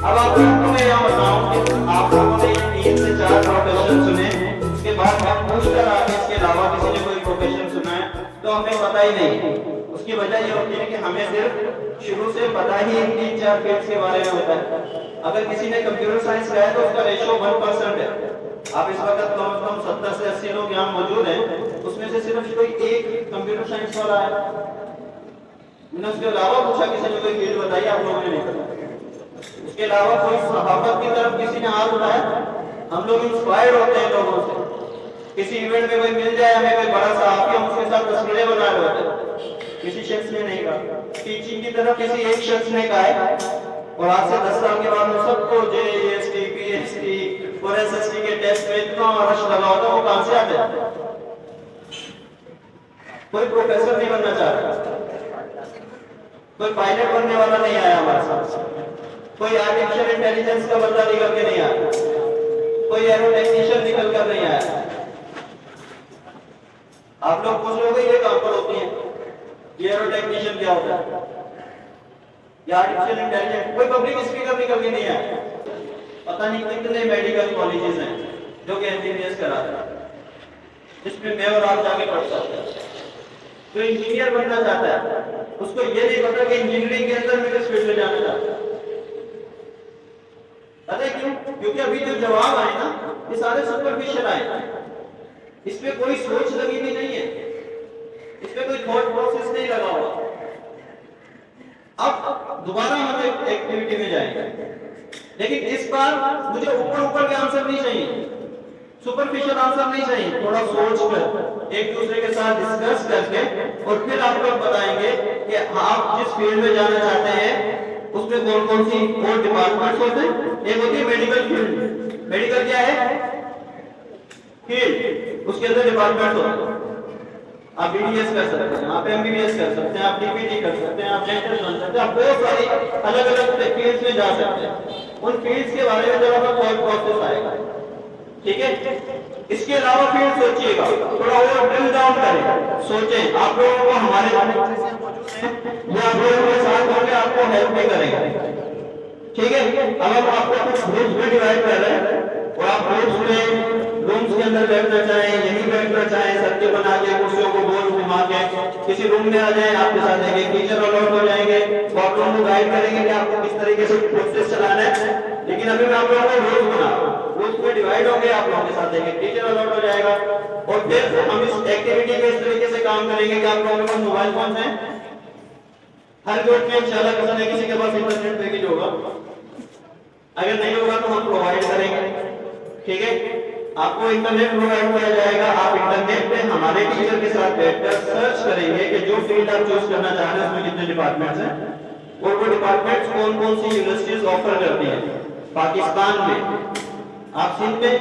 अब आप लोगों को मैं यहाँ बताऊं कि आप लोगों ने 3 से 4 प्रोफेशन सुने, उसके बाद मैं पूछ कर आगे इसके अलावा किसी ने कोई प्रोफेशन सुना है तो हमें पता ही नहीं। उसकी वजह ये होती है कि हमें सिर्फ शुरू से पता ही इन 3-4 फील्ड्स के बारे में होता है। अगर किसी ने कंप्यूटर साइंस किया है तो उसका रेशियो 1% है। आप इस वक्त कम से कम 70 से 80 लोग यहाँ मौजूद हैं, उसमें से सिर्फ कोई एक कंप्यूटर साइंस वाला है। मैंने उसके अलावा पूछा किसी ने कोई फील्ड बताई, आप लोगों ने नहीं बताया। उसके अलावा कोई सहाफत की तरफ किसी ने हाथ उठाया? हम लोग इंस्पायर्ड होते हैं लोगों से। किसी इवेंट में कोई मिल जाए हमें कोई बड़ा सहाफी, हम उसके साथ तस्वीरें बना रहे होते हैं। किसी शख्स ने नहीं कहा। टीचिंग की तरफ किसी एक शख्स ने कहा है और आज से 10 साल के बाद हम सबको जेएसटी, पीएचडी और एसएसटी के टेस्ट में इतना रश लगा होता है, वो कहां से आता है? कोई प्रोफेसर नहीं बनना चाह रहा, कोई पायलट बनने वाला नहीं आया हमारे साथ, कोई आर्टिफिशियल इंटेलिजेंस का बंदा निकल के नहीं आया, कोई एरो टेक्नीशियन निकल कर नहीं आया। आप लोग पूछ लोगे ये कहां पर होती है, ये एरो टेक्नीशियन क्या होता है, या आर्टिफिशियल इंटेलिजेंस? कोई पब्लिक स्पीकर निकल के नहीं आया। पता नहीं कितने मेडिकल कॉलेजेस हैं जो कि एमबीबीएस कराते हैं, जिसमें मैं और आप जाके पढ़ सकते हैं। तो इंजीनियर बनना चाहता है, उसको ये नहीं पता कि इंजीनियरिंग के अंदर मैं किस फील्ड में जाना चाहता हूं। पता है क्यों? क्योंकि अभी जो जवाब आए ना ये सारे सुपरफिशियल आए, इस पे कोई सोच लगी भी नहीं है, इस पे कोई थॉट प्रोसेस नहीं लगा हुआ। अब दोबारा हम एक एक्टिविटी में जाएंगे, लेकिन इस बार मुझे ऊपर ऊपर के आंसर नहीं चाहिए, सुपरफिशियल आंसर नहीं चाहिए। थोड़ा सोच कर एक दूसरे के साथ डिस्कस करके और फिर आप लोग बताएंगे कि आप जिस फील्ड में जाना चाहते हैं उसमें कौन कौन सी और डिपार्टमेंट्स होते हैं। एक होती है मेडिकल फील्ड। मेडिकल क्या है? फील्ड। उसके अंदर डिपार्टमेंट होते हैं। आप बीडीएस कर सकते हैं, आप एमबीबीएस कर सकते हैं, आप डीपीटी कर सकते हैं, आप डेंटल बन सकते हैं, आप बहुत सारी अलग अलग फील्ड्स में जा सकते हैं। उन फील्ड्स के बारे में जब आपका कोई प्रोसेस आएगा, ठीक है? इसके अलावा फील्ड सोचिएगा, थोड़ा और ड्रिल डाउन करें, सोचें। आप लोगों को हमारे जो आप लोगों के साथ होंगे आपको हेल्प भी करेंगे, ठीक है? अब हम आपको कुछ ग्रुप्स में डिवाइड कर रहे हैं और आप ग्रुप्स में रूम्स के अंदर बैठना चाहें, यहीं बैठना चाहें, सर्कल बना के कुर्सियों को गोल घुमा के किसी रूम में आ जाएं, आपके साथ एक टीचर अलॉट हो जाएंगे, वो आप लोगों को गाइड करेंगे कि आपको किस तरीके से प्रोसेस चलाना है। लेकिन अभी मैं आप लोगों को रोज बना ग्रुप में डिवाइड होंगे, आप लोगों के साथ एक टीचर अलॉट हो जाएगा और फिर हम इस एक्टिविटी में इस तरीके से काम करेंगे कि आप लोगों के पास मोबाइल फोन है, हर ग्रुप में इंशाल्लाह किसी न किसी के पास इंटरनेट पैकेज होगा। अगर नहीं होगा तो हम प्रोवाइड करेंगे, ठीक है? आपको इंटरनेट प्रोवाइड किया जाएगा। आप इंटरनेट पे हमारे टीचर के साथ बैठकर सर्च करेंगे कि जो फील्ड आप चूज करना चाह रहे हैं उसमें कितने डिपार्टमेंट्स हैं और वो डिपार्टमेंट्स कौन कौन सी यूनिवर्सिटीज ऑफर करती हैं पाकिस्तान में। आप सिंध में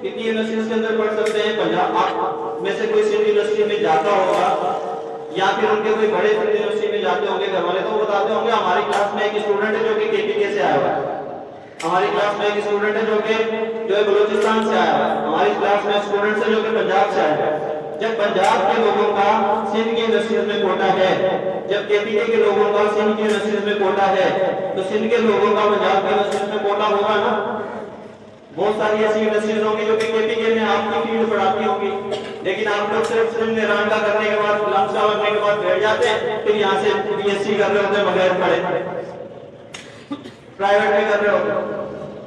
कितनी यूनिवर्सिटीज के अंदर पढ़ सकते हैं? पंजाब आप में से कोई सिंध यूनिवर्सिटी में जाता होगा या फिर उनके कोई बड़े सिंध यूनिवर्सिटी में जाते होंगे घर वाले, तो बताते होंगे हमारी क्लास में एक स्टूडेंट है जो कि केपीके से आया हुआ है, हमारी क्लास में एक स्टूडेंट है जो है बलूचिस्तान से आया हुआ है, हमारी क्लास में स्टूडेंट है जो कि पंजाब से आया है। जब पंजाब के लोगों का सिंध की यूनिवर्सिटीज में कोटा है, जब केपीके के लोगों का सिंध की यूनिवर्सिटीज में कोटा है, तो सिंध के लोगों का पंजाब की यूनिवर्सिटीज में कोटा होगा ना। बहुत सारी ऐसी यूनिवर्सिटीज होंगी जो कि केपीके में आपकी फील्ड पढ़ाती होंगी, लेकिन आप लोग सिर्फ सिंध में रांगा करने के बाद लामसा करने के बाद बैठ जाते हैं, फिर यहाँ से बीएससी कर रहे होते हैं बगैर पढ़े, प्राइवेट में कर रहे होते।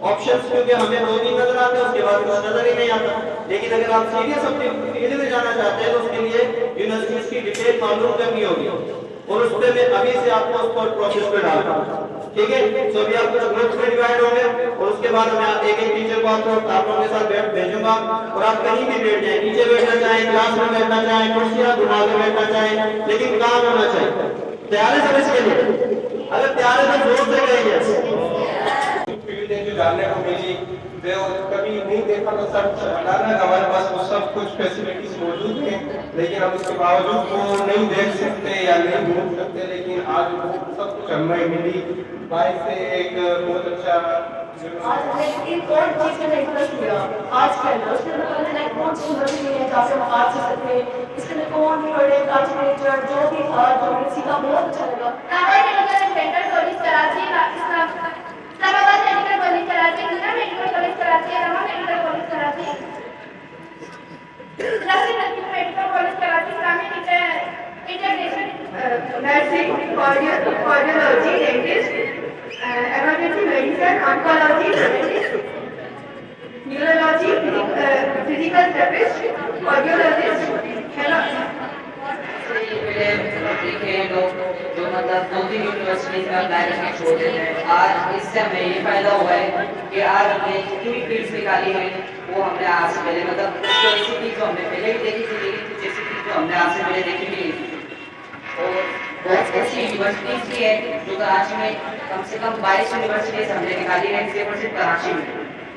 ऑप्शंस क्योंकि हमें दो ही नजर आते हैं, उसके बाद कुछ नजर ही नहीं आता। लेकिन अगर आप सीरियस अपनी फील्ड में जाना चाहते हैं तो उसके लिए यूनिवर्सिटीज की डिटेल मालूम करनी होगी और उस पर मैं अभी से आपको उस पर प्रोसेस पे डाल रहा हूं, ठीक है? तो अभी आप कुछ ग्रुप्स में डिवाइड होंगे और उसके बाद मैं एक एक टीचर को आप लोगों के साथ भेजूंगा और आप कहीं भी बैठ जाए, नीचे बैठना चाहें, क्लास में बैठना चाहें, कुर्सियां घुमा के बैठना चाहें, लेकिन काम होना चाहिए। तैयार है सब इसके लिए? अगर तैयार है तो जोर से कहिए। जानने को मिली जो कभी नहीं देखा तो सब अचानक हमारे पास वो सब कुछ फैसिलिटीज मौजूद हैं, लेकिन हम इसके बावजूद वो नहीं देख सकते या नहीं घूम सकते। लेकिन आज वो सब कुछ हमें मिली बाइक से एक बहुत अच्छा आज हमें कौन चीज में इंटरेस्ट लिया आज के अंदर, उसके अंदर पहले लाइक कौन सी यूनिवर्सिटी है जहाँ से हम आज से सकते, इसके अंदर कौन प्रोडक्ट आर्किटेक्चर जो भी था जो मैंने सीखा बहुत अच्छा लगा। कराची, पाकिस्तान, इस्लामाबाद मेडिकल कराची, दूसरा medical college Karachi, Rama medical college Karachi, Naseeb medical college Karachi, Islamic international nursing, cardiology, dentist, emergency medicine, oncology, neurology, physical therapist, cardiologist, hello. देखे लोग जो मतलब 2-3 यूनिवर्सिटीज का डायरेक्ट छोड़ देते हैं। आज इससे हमें ये फायदा हुआ है कि आज हमने जितनी भी फील्ड्स निकाली हैं वो हमने आज से पहले मतलब उसको ऐसी चीज जो हमने पहले भी देखी थी, लेकिन कुछ ऐसी चीज जो हमने आज से पहले देखी भी नहीं थी। और बहुत ऐसी यूनिवर्सिटीज भी है जो कराची में कम से कम 22 यूनिवर्सिटीज हमने निकाली है, सिर्फ कराची में,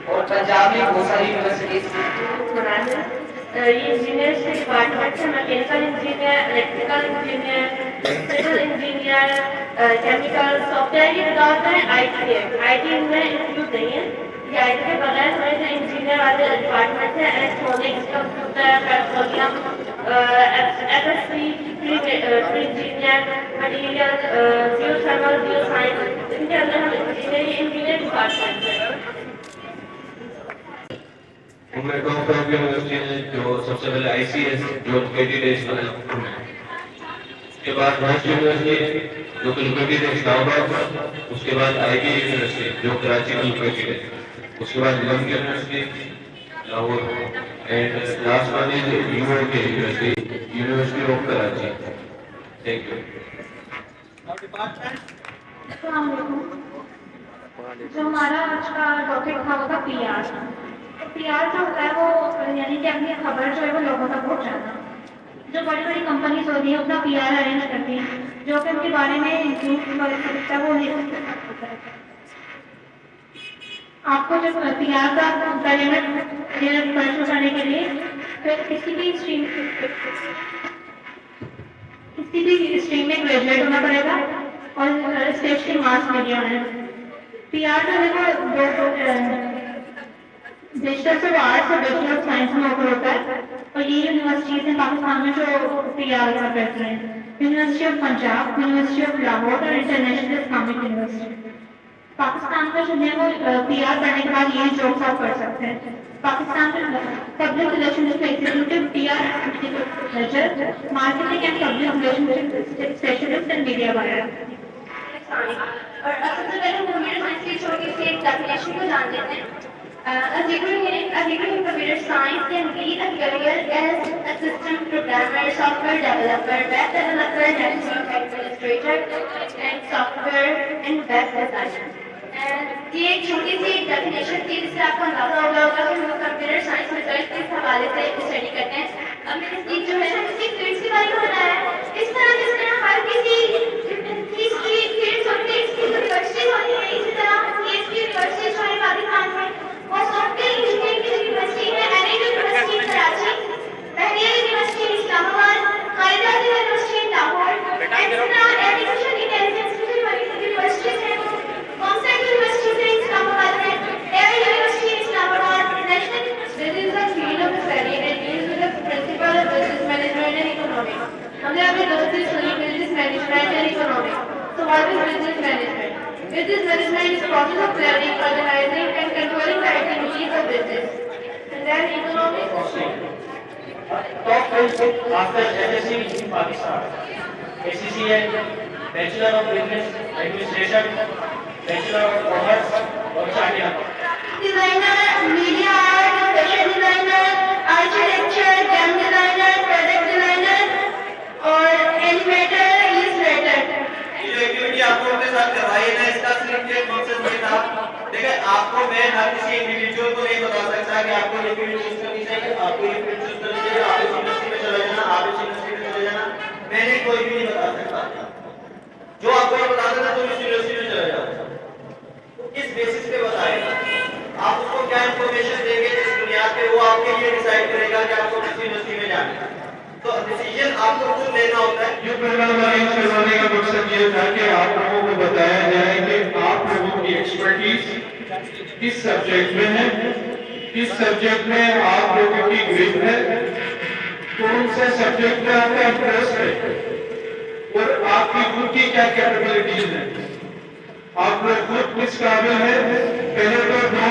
और पंजाब में बहुत सारी यूनिवर्सिटीज हैं। इंजीनियर्स के डिपार्टमेंट से mechanical engineer, electrical engineer, civil engineer, chemical, software ये विदाउट है आईटी है, आईटी इनमें इंक्लूड नहीं है। ये आईटी के बगैर हमारे जो इंजीनियर वाले डिपार्टमेंट है, electronics, computer, petroleum, FSc, pre engineer, material, geothermal, geoscience, इनके अंदर हम इंजीनियर डिपार्टमेंट है। उनमें टॉप यूनिवर्सिटी है जो सबसे पहले आईसीएस जो कैंडिडेट है, उसके बाद राष्ट्र यूनिवर्सिटी है जो लोकेटेड है इस्लामाबाद, उसके बाद आईबी यूनिवर्सिटी जो कराची में लोकेटेड है, उसके बाद LUMS university Lahore, and last one is UOK university, university of Karachi. Thank you. जो हमारा आज का टॉपिक था वो था पीआर। पीआर जो होता है वो यानी कि अपनी खबर जो है वो लोगों तक पहुंचाना। जो बड़ी बड़ी कंपनीज होती है अपना पीआर अरेंज करती हैं, जो कि उनके बारे में न्यूज़ है वो नहीं होता है। आपको जब पीआर का पेमेंट करने के लिए फिर किसी भी स्ट्रीम में ग्रेजुएट होना पड़ेगा और स्पेशली मास मीडिया में। पीआर जो है वो डिजिटल से आर्ट्स और बैचलर ऑफ साइंस में ऑफर होता है, और ये यूनिवर्सिटीज हैं पाकिस्तान में जो पीआर का करते हैं, university of Punjab, university of Lahore और इंटरनेशनल इस्लामिक यूनिवर्सिटी। पाकिस्तान में जो है वो पीआर करने के बाद ये जॉब्स आप कर सकते हैं। पाकिस्तान में public relationship executive, PR manager, marketing and public relationship specialist and media buyer. और सबसे पहले कंप्यूटर साइंस की छोटी सी एक डेफिनेशन को जान लेते हैं। A degree in computer science can lead a career as a system programmer, software developer, web developer, network administrator, and software and web designer. ये एक छोटी सी डेफिनेशन थी जिससे आपको अंदाजा हो गया होगा कि हम कंप्यूटर साइंस रिसर्च किस हवाले से स्टडी करते हैं। अब मैंने जो है ना किसी फील्ड्स के बारे में बताया है, इस तरह हर किसी फील्ड्स होती है, इसकी यूनिवर्सिटी होती है, इसी तरह इसकी यूनिवर्सिटी जो है पाकिस्तान में वो सॉफ्टवेयर इंजीनियरिंग की यूनिवर्सिटी है, NIT university Karachi, Bahria university Islamabad, Khalida university Lahore, artificial intelligence की यूनिवर्सिटी है, कॉन्सेप्ट यूनिवर्सिटी है इस्लामाबाद में, air university Islamabad, national this is the field of study and is the principal of business management and economics. हमने अभी दोस्ती सुनी business management and economics. So what is business management? Business management is the process of planning, organizing and controlling the activities of business. And then economics. Top 5 after MSc in Pakistan. ACCA, Bachelor of Business Administration, Bachelor of Commerce और Chartered Accountant. Designer, media art, fashion designer, architecture, game designer, product designer और animator, illustrator. ये जो activity आपको अपने साथ करवाई है ना, इसका सिर्फ एक मकसद ये था, देखिए आपको मैं हर किसी इंडिविजुअल को नहीं बता सकता कि आपको ये फील्ड चूज करनी चाहिए, आपको ये फील्ड चूज करनी चाहिए, आप इस यूनिवर्सिटी में चले जाना, आप इस यूनिवर्सिटी में चले जाना, मैंने कोई भी नहीं बता सकता। जो आपको ये बता देना तुम इस यूनिवर्सिटी में चले जाओ, किस बेसिस पे बताएगा, आप उसको क्या इंफॉर्मेशन देंगे जिस बुनियाद पे वो आपके लिए डिसाइड करेगा कि आपको किस यूनिवर्सिटी में जाना है। तो डिसीजन आपको खुद लेना होता है। ये प्रोग्राम अरेंज करवाने का मकसद ये था कि आप लोगों को बताया जाए कि आप लोगों की एक्सपर्टीज किस सब्जेक्ट में है, किस सब्जेक्ट में आप लोगों की ग्रिप है, कौन से सब्जेक्ट में आपका इंटरेस्ट है और आपकी खुद की क्या कैपेबिलिटीज है, आप लोग खुद किस काबिल है। पहले तो 9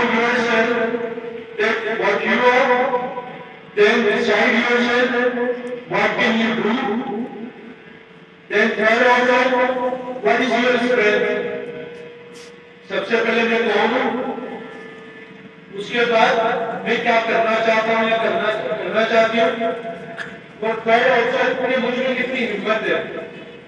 Then decide yourself, what can you do? Then third option, what is your strength? सबसे पहले मैं कौन हूँ, उसके बाद मैं क्या करना चाहता हूँ या करना चाहती हूँ, और थर्ड ऑप्शन मुझ में कितनी हिम्मत है।